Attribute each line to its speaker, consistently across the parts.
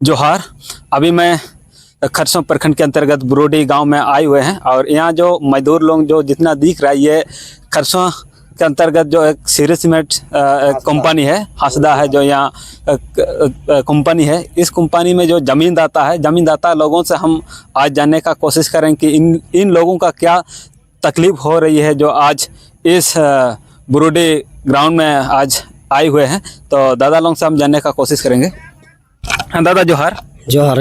Speaker 1: जोहार। अभी मैं खरसों प्रखंड के अंतर्गत बुरोडी गांव में आए हुए हैं और यहाँ जो मजदूर लोग जो जितना दिख रहा है ये खरसों के अंतर्गत जो एक सीरी सीमेंट कंपनी है, हासदा है जो यहाँ कंपनी है। इस कंपनी में जो ज़मीनदाता है, ज़मीनदाता लोगों से हम आज जानने का कोशिश करें कि इन लोगों का क्या तकलीफ़ हो रही है जो आज इस बुरोडी ग्राउंड में आज आए हुए हैं। तो दादा लोगों से हम जानने का कोशिश करेंगे। हाँ दादा जोहार।
Speaker 2: जोहार।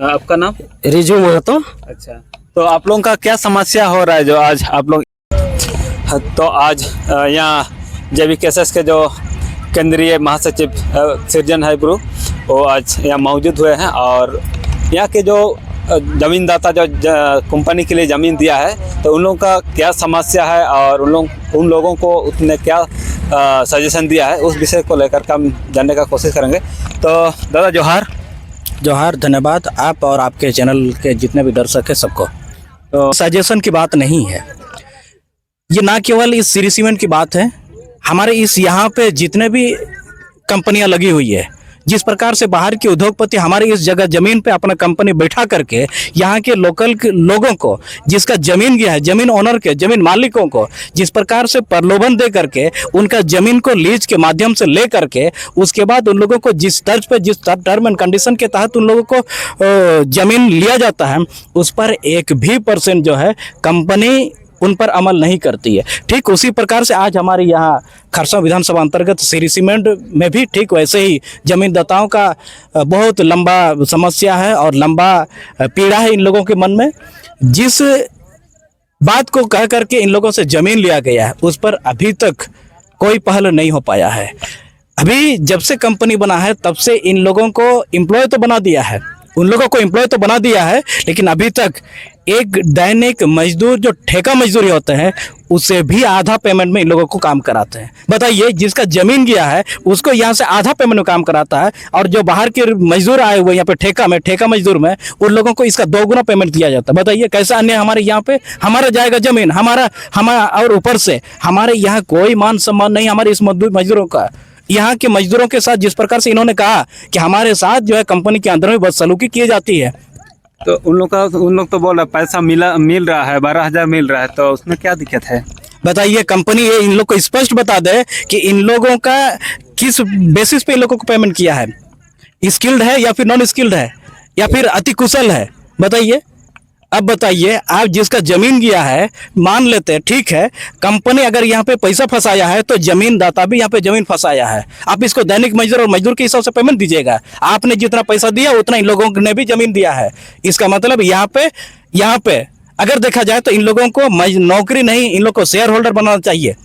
Speaker 1: आपका नाम?
Speaker 2: रिजू महतो।
Speaker 1: अच्छा, तो आप लोगों का क्या समस्या हो रहा है जो आज आप लोग? तो आज यहाँ JVKSS के जो केंद्रीय महासचिव सृजन है ब्रू, वो आज यहाँ मौजूद हुए हैं और यहाँ के जो ज़मीनदाता जो कंपनी के लिए ज़मीन दिया है तो उन लोगों का क्या समस्या है और उन लोगों को उसने क्या सजेशन दिया है, उस विषय को लेकर के हम जानने का कोशिश करेंगे। तो दादा जोहार।
Speaker 2: जोहार, धन्यवाद आप और आपके चैनल के जितने भी दर्शक हैं सबको। तो सजेशन की बात नहीं है, ये ना केवल इस सीरी सीमेंट की बात है, हमारे इस यहाँ पे जितने भी कंपनियां लगी हुई है, जिस प्रकार से बाहर के उद्योगपति हमारे इस जगह जमीन पे अपना कंपनी बैठा करके यहाँ के लोकल लोगों को, जिसका जमीन गया है, जमीन ओनर के, जमीन मालिकों को जिस प्रकार से प्रलोभन दे करके उनका जमीन को लीज के माध्यम से ले करके उसके बाद उन लोगों को जिस तर्ज पे, जिस टर्म एंड कंडीशन के तहत उन लोगों को जमीन लिया जाता है, उस पर 1% जो है कंपनी उन पर अमल नहीं करती है। ठीक उसी प्रकार से आज हमारे यहाँ खरसों विधानसभा अंतर्गत सीरी सीमेंट में भी ठीक वैसे ही जमीनदाताओं का बहुत लंबा समस्या है और लंबा पीड़ा है इन लोगों के मन में। जिस बात को कह करके इन लोगों से जमीन लिया गया है उस पर अभी तक कोई पहल नहीं हो पाया है। अभी जब से कंपनी बना है तब से इन लोगों को एम्प्लॉय तो बना दिया है, उन लोगों को एम्प्लॉय तो बना दिया है, लेकिन अभी तक एक दैनिक मजदूर जो ठेका मजदूरी होते हैं उससे भी आधा पेमेंट में इन लोगों को काम कराते हैं। बताइए, जिसका जमीन गया है उसको यहाँ से आधा पेमेंट में काम कराता है और जो बाहर के मजदूर आए हुए यहाँ पे ठेका मजदूर में, उन लोगों को इसका 2 गुना पेमेंट दिया जाता है। बताइए कैसा अन्याय हमारे यहाँ पे। हमारा जाएगा जमीन हमारा और ऊपर से हमारे यहाँ कोई मान सम्मान नहीं हमारे इस मजदूरों का। यहाँ के मजदूरों के साथ जिस प्रकार से इन्होंने कहा कि हमारे साथ जो है कंपनी के अंदर में बदसलूकी की जाती है,
Speaker 1: तो उन लोग तो बोल रहा पैसा मिल रहा है, 12,000 मिल रहा है, तो उसमें क्या दिक्कत है?
Speaker 2: बताइए, कंपनी ये इन लोग को स्पष्ट बता दे कि इन लोगों का किस बेसिस पे इन लोगों को पेमेंट किया है, स्किल्ड है या फिर नॉन स्किल्ड है या फिर अति कुशल है। बताइए। अब बताइए, आप जिसका जमीन गया है मान लेते हैं ठीक है, कंपनी अगर यहाँ पे पैसा फंसाया है तो जमीनदाता भी यहाँ पे जमीन फंसाया है। आप इसको दैनिक मजदूर और मजदूर के हिसाब से पेमेंट दीजिएगा। आपने जितना पैसा दिया उतना इन लोगों ने भी जमीन दिया है। इसका मतलब यहाँ पे अगर देखा जाए तो इन लोगों को नौकरी नहीं, इन लोग को शेयर होल्डर बनाना चाहिए।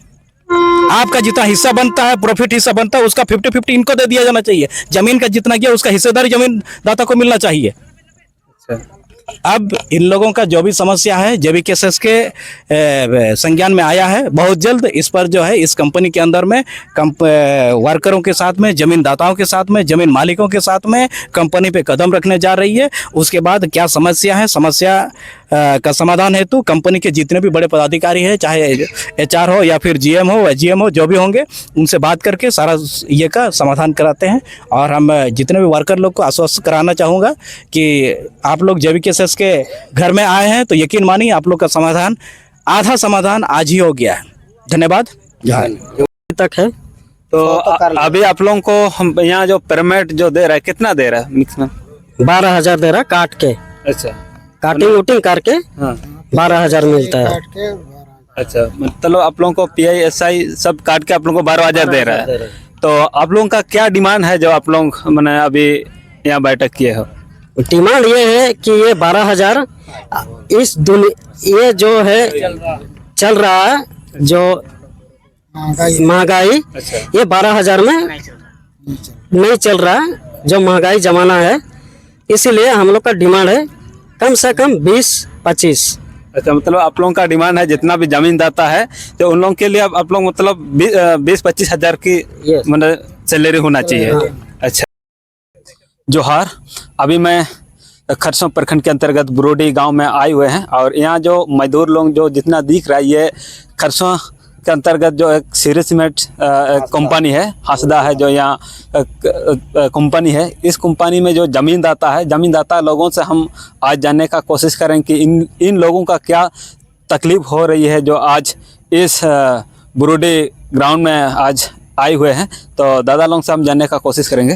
Speaker 2: आपका जितना हिस्सा बनता है, प्रॉफिट हिस्सा बनता है, उसका 50-50 इनको दे दिया जाना चाहिए। जमीन का जितना गया उसका हिस्सेदारी जमीनदाता को मिलना चाहिए। अब इन लोगों का जो भी समस्या है JVKSS के संज्ञान में आया है। बहुत जल्द इस पर जो है इस कंपनी के अंदर में वर्करों के साथ में, जमीनदाताओं के साथ में, जमीन मालिकों के साथ में कंपनी पे कदम रखने जा रही है। उसके बाद क्या समस्या है, समस्या का समाधान हेतु कंपनी के जितने भी बड़े पदाधिकारी हैं, चाहे HR हो या फिर GM हो, SGM हो, जो भी होंगे, उनसे बात करके सारा ये का समाधान कराते हैं। और हम जितने भी वर्कर लोग को आश्वस्त कराना चाहूँगा कि आप लोग JVKSS के घर में आए हैं तो यकीन मानिए आप लोग का समाधान, आधा समाधान आज ही हो गया है। धन्यवाद। तक है
Speaker 1: तो अभी आप लोगों को हम यहाँ जो पेमेंट जो दे रहा है कितना दे रहा है? मिक्स में
Speaker 2: 12,000 दे रहा काट के।
Speaker 1: अच्छा,
Speaker 2: काटिंग वोटिंग करके।
Speaker 1: हाँ,
Speaker 2: 12,000 मिलता है।
Speaker 1: अच्छा, मतलब आप लोगों को PI SI सब काट के आप लोगों को 12,000 दे रहा है। तो आप लोगों का क्या डिमांड है जो आप लोग मैंने अभी यहाँ बैठक किए हो?
Speaker 2: डिमांड ये है कि ये 12,000 इस ये जो है चल रहा है जो महंगाई, ये 12,000 में नहीं चल रहा है, जो महंगाई जमाना है। इसीलिए हम लोग का डिमांड है कम से कम 20-25।
Speaker 1: अच्छा, मतलब आप लोगों का डिमांड है जितना भी जमीनदाता है तो उन लोगों के लिए आप लोग मतलब 20-25 हज़ार की मतलब सैलरी होना चाहिए। अच्छा जोहार। अभी मैं खरसों प्रखंड के अंतर्गत बुरोडी गांव में आए हुए हैं और यहाँ जो मजदूर लोग जो जितना दिख रहा है ये खरसों के अंतर्गत जो एक सीरी सीमेंट कंपनी है, हासदा है जो यहाँ कंपनी है, इस कंपनी में जो ज़मींदाता है, ज़मींदाता लोगों से हम आज जानने का कोशिश करें कि इन लोगों का क्या तकलीफ हो रही है जो आज इस बुरुडी ग्राउंड में आज आए हुए हैं। तो दादा लोगों से हम जानने का कोशिश करेंगे।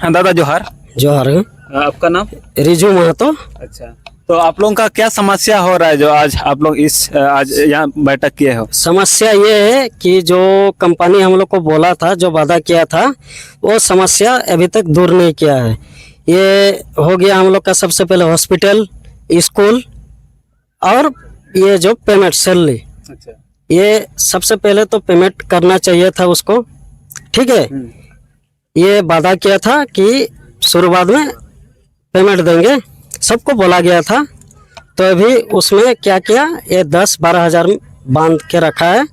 Speaker 1: हाँ दादा जोहार।
Speaker 3: जोहार।
Speaker 1: आपका नाम?
Speaker 3: रिजू महतो।
Speaker 1: अच्छा, तो आप लोगों का क्या समस्या हो रहा है जो आज आप लोग आज यहाँ बैठक किए हो?
Speaker 3: समस्या ये है कि जो कंपनी हम लोग को बोला था, जो वादा किया था, वो समस्या अभी तक दूर नहीं किया है। ये हो गया हम लोग का सबसे पहले हॉस्पिटल, स्कूल और ये जो पेमेंट सैलरी,
Speaker 1: अच्छा, ये
Speaker 3: सबसे पहले तो पेमेंट करना चाहिए था उसको, ठीक है। ये वादा किया था कि शुरुआत में पेमेंट देंगे, सबको बोला गया था। तो अभी उसमें क्या किया, ये 10-12 हज़ार बांध के रखा है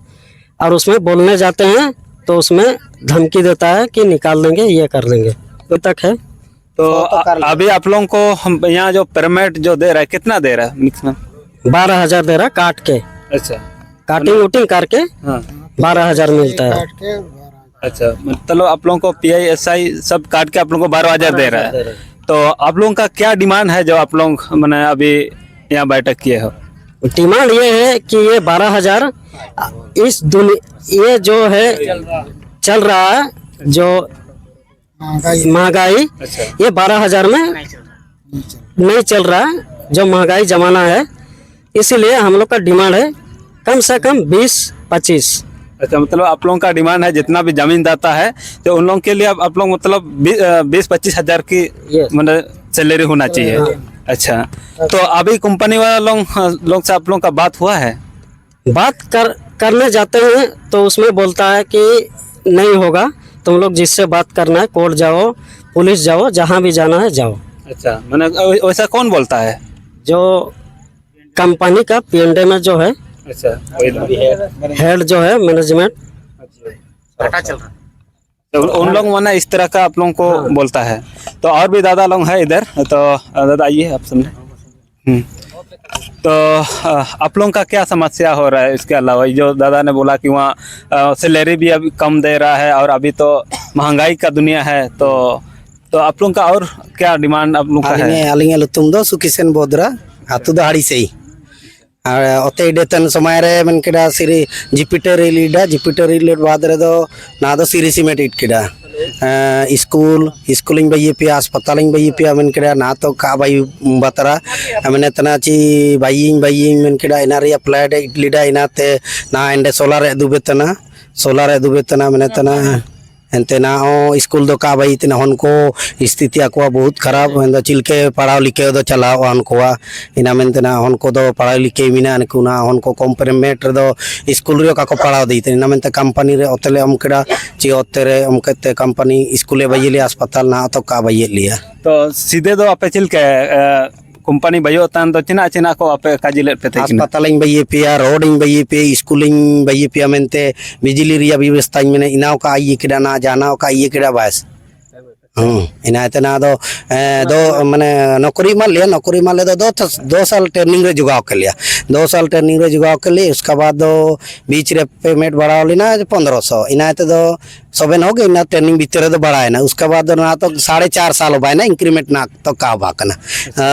Speaker 3: और उसमें बोलने जाते हैं तो उसमें धमकी देता है कि निकाल देंगे, ये कर देंगे। तो तक है।
Speaker 1: तो अभी आप लोगों को हम यहाँ जो पेमेंट जो दे रहा है कितना दे रहा है मिक्स में?
Speaker 3: 12 हज़ार दे रहा काट के।
Speaker 1: अच्छा,
Speaker 3: काटिंग वुटिंग करके
Speaker 1: हाँ
Speaker 3: 12 हज़ार मिलता है।
Speaker 1: अच्छा, मतलब आप लोगों को PISI सब काट के आप लोगों को 12 हज़ार दे रहा है। तो आप लोगों का क्या डिमांड है जो आप लोग मैंने अभी यहाँ बैठक किए हो?
Speaker 3: डिमांड ये है कि ये 12 हज़ार इस ये जो है चल रहा है जो महंगाई, ये 12 हज़ार में नहीं चल रहा है, जो महंगाई जमाना है। इसीलिए हम लोग का डिमांड है कम से कम 20-25।
Speaker 1: अच्छा, मतलब आप लोगों का डिमांड है जितना भी जमींदाता है तो उन लोगों के लिए आप लोग मतलब 20-25 हज़ार की मतलब सैलरी होना चाहिए। अच्छा, तो अभी कंपनी वाला लोग से आप लोगों का बात हुआ है?
Speaker 3: बात करने जाते हैं तो उसमें बोलता है कि नहीं होगा, तुम लोग जिससे बात करना है कोर्ट जाओ, पुलिस जाओ, जहाँ भी जाना है जाओ।
Speaker 1: अच्छा, मैंने वैसा कौन बोलता है?
Speaker 3: जो कंपनी का PND में जो है,
Speaker 1: अच्छा,
Speaker 3: हेड जो है मैनेजमेंट,
Speaker 1: चल रहा है तो उन लोग माना इस तरह का आप लोगों को बोलता है। तो और भी दादा लोग हैं इधर, तो दादा आइए आप सामने। तो आप लोगों का क्या समस्या हो रहा है? इसके अलावा जो दादा ने बोला कि वहाँ सैलरी भी अभी कम दे रहा है और अभी तो महंगाई का दुनिया है, तो आप लोगों का और क्या डिमांड आप लोगों का है?
Speaker 4: अलिंग तुम दो सुकिशन बोदरा आतु दो हाड़ी से ही अते डेतन समय रे मन केडा सिरी जिपिटर लीडा जिपिटर लीड बाद रे दो ना दो सिरी सीमेंट इट केडा स्कूलिंग बई पे अस्पतालिंग बई पे मन केडा ना तो का बई बतरा मैंने तना ची बई मन केडा इना रे अप्लाइड इट लीडा इनाते ना एंडे सोलार दुबेतना मैंने तना एंते ना स्कूल दो का भाई तना हन को स्थिति आको बहुत खराब चिलके पढ़ाओ लिखे दो चलाओ हन को इना मेनते ना हन को दो पढ़ाई लिखे मिना ना हन को कॉम्प्रीमेंट रे दो स्कूल रे का को पढ़ाओ दी इना मेनते कंपनी रे ओतले अमकेड़ा ची ओते रे अमकेते कंपनी स्कूले बइले अस्पताल ना तो का बइले लिया।
Speaker 1: तो सीधे दो आपे चिलके कंपनी बयो तान तो चिना को आपे काजिले पे
Speaker 4: अस्पतालिंग बइए पे रोडिंग बइए पे स्कूलिंग बइए पे मेनते बिजली रिया व्यवस्था में इनाव का आइए केड़ा ना जाना का आइए केड़ा बस इना इतना दो माने नौकरी मान लिया दो साल ट्रेनिंग रे जुगाव के लिया 2 साल ट्रेनिंग रे जुगाव के लिए उसके बाद दो बीच रे पेमेंट बढ़ाओ लेना 1500 इना दो सबन हो गए ना ट्रेनिंग भीतर दो बढ़ाए ना उसके बाद ना तो 4.5 साल हो बाय ना इंक्रीमेंट ना तो का बाकना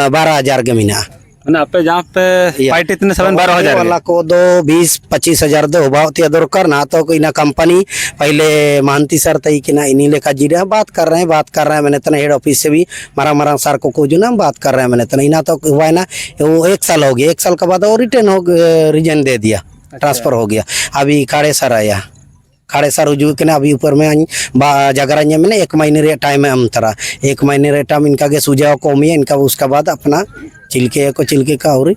Speaker 4: 12,000 के महीना
Speaker 1: ना पे जहाँ पे पार्टी इतने 12 हज़ार
Speaker 4: वाला को दो 20-25 हज़ार दो होती है दरकार ना तो कोई ना कंपनी पहले मानती सर तई कि ना इन्हीं लेखा जी रहे बात कर रहे हैं मैंने तना हेड ऑफिस से भी मारा सर को जो ना बात कर रहे हैं मैंने तना इना तो हुआ है ना वो 1 साल हो गया 1 साल के बाद वो रिटर्न हो रिजन दे दिया ट्रांसफर हो गया। अभी खाड़े सर आया खाड़े सर रुजू के ना अभी ऊपर में जगरा मैंने 1 महीने रे टाइम है तरा 1 महीने रे टाइम इनका के सुझाव कौमी है इनका उसके बाद अपना चिलके का और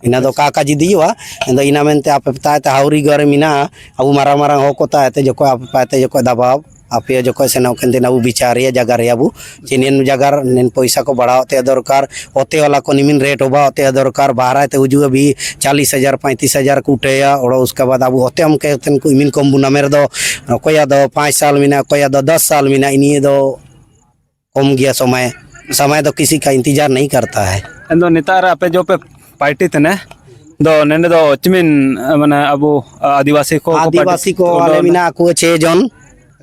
Speaker 4: इना दो का जी हुआ इना मेनते आप पता हाउरी घर मीना अब मारा हो को ताते जो आप पाते जो दबाव आप जो से नौकन अब विचार जगह रे अब चीन जगह नेन पैसा को बढ़ाते दरकार ओते वाला को निमिन रेट होगा ओते दरकार बाहर ते हुजू अभी 40,000 35,000 को उठेया और उसके बाद अब ओते हम कहते को इमिन कम बुना मेरे दो कोया दो 5 साल मीना कोया दो 10 साल मीना इन्हीं दो कम गया समय तो किसी का इंतजार नहीं करता है।
Speaker 1: नेतार आपे जो पे पार्टी थे ना दो नेने दो चिमिन माने अबो आदिवासी को
Speaker 4: आदिवासी को वाले मिना को 6 जन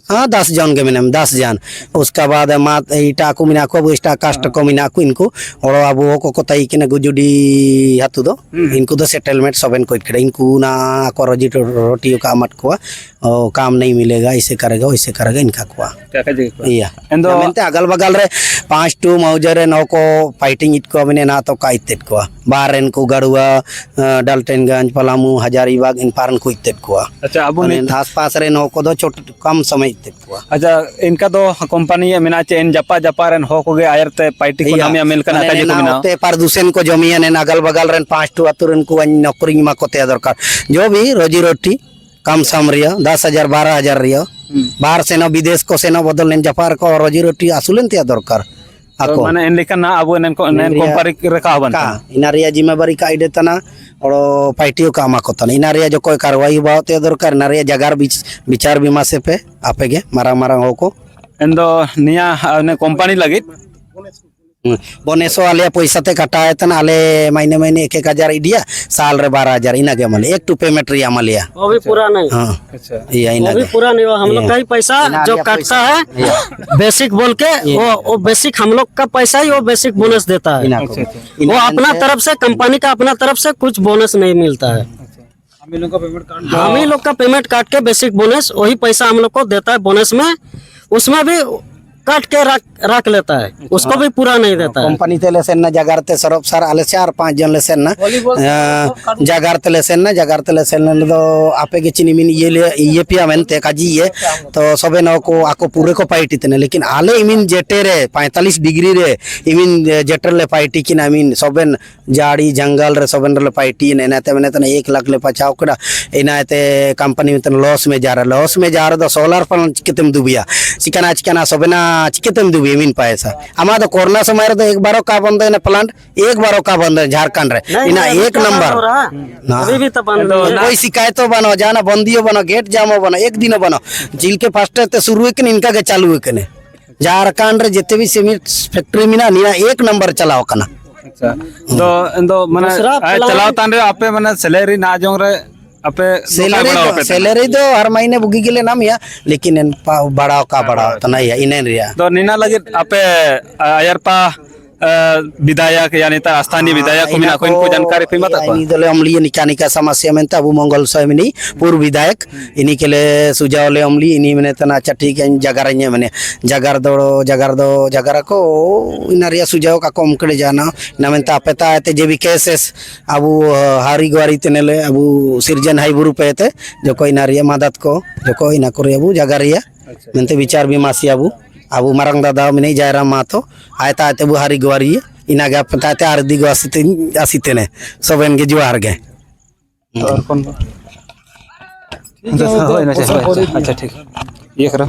Speaker 4: हाँ 10 जन के मिना 10 जन उसका बाद मात इटा को मिना को इष्टा कास्ट को मिना को इनको और अब वो को तई के गुजुडी हातु दो इनको तो सेटलमेंट सबन को इकड़े इनको ना को रोजी रोटी का मत को काम नहीं मिलेगा इसे करेगा वैसे करेगा इनका को iya mente agal bagal re 5 tu maujare no ko fighting it ko mine na to kaitet ko baren ko garua daltonganj palamu hazaribagh in paran ko itet ko
Speaker 1: अच्छा अब
Speaker 4: आस पास रे नो को दो छोट कम समय इtet को
Speaker 1: अच्छा इनका तो कंपनी मिना चे इन जपा जपा रेन हो को गे आयरते पार्टी को नाम मिल कना का जे को मिना
Speaker 4: ते प्रदूषण को जमिया ने अगल बगल रेन 5 टू अतुरन को नौकरी मा को ते दरकार जो भी रोजी रोटी कम सम रिया 10,000 12,000 रिया बाहर से ना विदेश को से ना बदल ने जपार को रोजी रोटी असूलन ते दरकार
Speaker 1: तो माने इन लेकिन ना अब नन कंपनी रखा बन
Speaker 4: का इनारिया जिम्मेवारी का इडे तना और पार्टियों का मा को तना इनारिया जो कोई कार्रवाई हुआ ते दरकार इनारिया जगार विचार बीमा से पे आपेगे मारा मारा हो को
Speaker 1: इन दो निया ने कंपनी लगी
Speaker 4: बोनेसो आले पैसा ते कटाए तना आले महीने महीने 1,000 इडिया साल रे 12,000 इना के मले एक टू पेमेंट रिया मलिया
Speaker 3: वो भी पूरा नहीं।
Speaker 4: हां
Speaker 1: अच्छा
Speaker 4: ये इना
Speaker 3: वो भी पूरा नहीं हुआ। हम लोग का ही पैसा जो काटता है बेसिक बोल के वो बेसिक हम लोग का पैसा ही वो बेसिक बोनस देता है। वो अपना तरफ से कंपनी का अपना तरफ से कुछ बोनस नहीं मिलता है। हम ही लोग का पेमेंट काट के बेसिक बोनस वही पैसा हम लोग को देता है बोनस में, उसमें भी काट के रख लेता है, उसको भी पूरा नहीं देता है।
Speaker 4: कंपनी ते लेसन ना जगारते सरप सर आले 4-5 जन लेसन ना जगारते लेसन तो आपे के चिनी मिन ये पिया मेनते काजी ये तो सबे न को आको पूरे को पाइटी तने लेकिन आले इमिन जेटे रे 45 डिग्री रे इमिन जेटर ले पाइटी कि ना इमिन सबन जाड़ी जंगल रे सबन रे पाइटी ने ते मने तने 1 लाख ले पचाव कड़ा इनाते कंपनी में तने लॉस में जा रहा तो सोलर पैनल चिकतम दुबिया चिकना सबना चिकतम दुबी इमिन पैसा हमारा तो कोरोना समय रे तो एक बारो का बंद है प्लांट एक बारो का बंद है झारखंड रे इना एक नंबर
Speaker 3: अभी भी तो बंद है।
Speaker 4: कोई शिकायतों बनो जाना बंदियो बनो गेट जामो बनो एक दिन बनो जिल के फर्स्ट ते शुरू के इनका के चालू है कने झारखंड रे जितने भी सीमेंट फैक्ट्री मिना निना एक नंबर चलाओ कना।
Speaker 1: अच्छा तो माने चलाओ तान रे आपे माने सैलरी ना जोंग रे आपे
Speaker 4: सैलरी तो हर महीने बुगी के लिए नाम या लेकिन बढ़ाओ का बढ़ाओ तो नहीं है इन्हें रिया
Speaker 1: तो नीना लगे आपे अयरपा विधायक यानी ता स्थानीय विधायक को मिना को इनको जानकारी फिर मत
Speaker 4: इनी दले अमली निका समस्या में तब मंगल सोयमिनी पूर्व विधायक इनी के लिए सुझाव ले अमली इनी मैंने तना अच्छा ठीक है जगारन्य मैंने जगार को इनारिया सुझाव का कम करे जाना ना में ता पता है ते जे भी केसेस अब हारी गवारी तने ले अब सिरजन हाई बुरु पे थे जो कोई नारिया मदद को जो कोई ना करे अब जगारिया मेंते विचार भी मासी अब मारंग दादा में नहीं जायराम मातो आयता आते वो हारी गवारी इना गा पता ते आरदी गो आसीते ने सबन के जुआर गए
Speaker 1: और कौन अच्छा ठीक ये करो।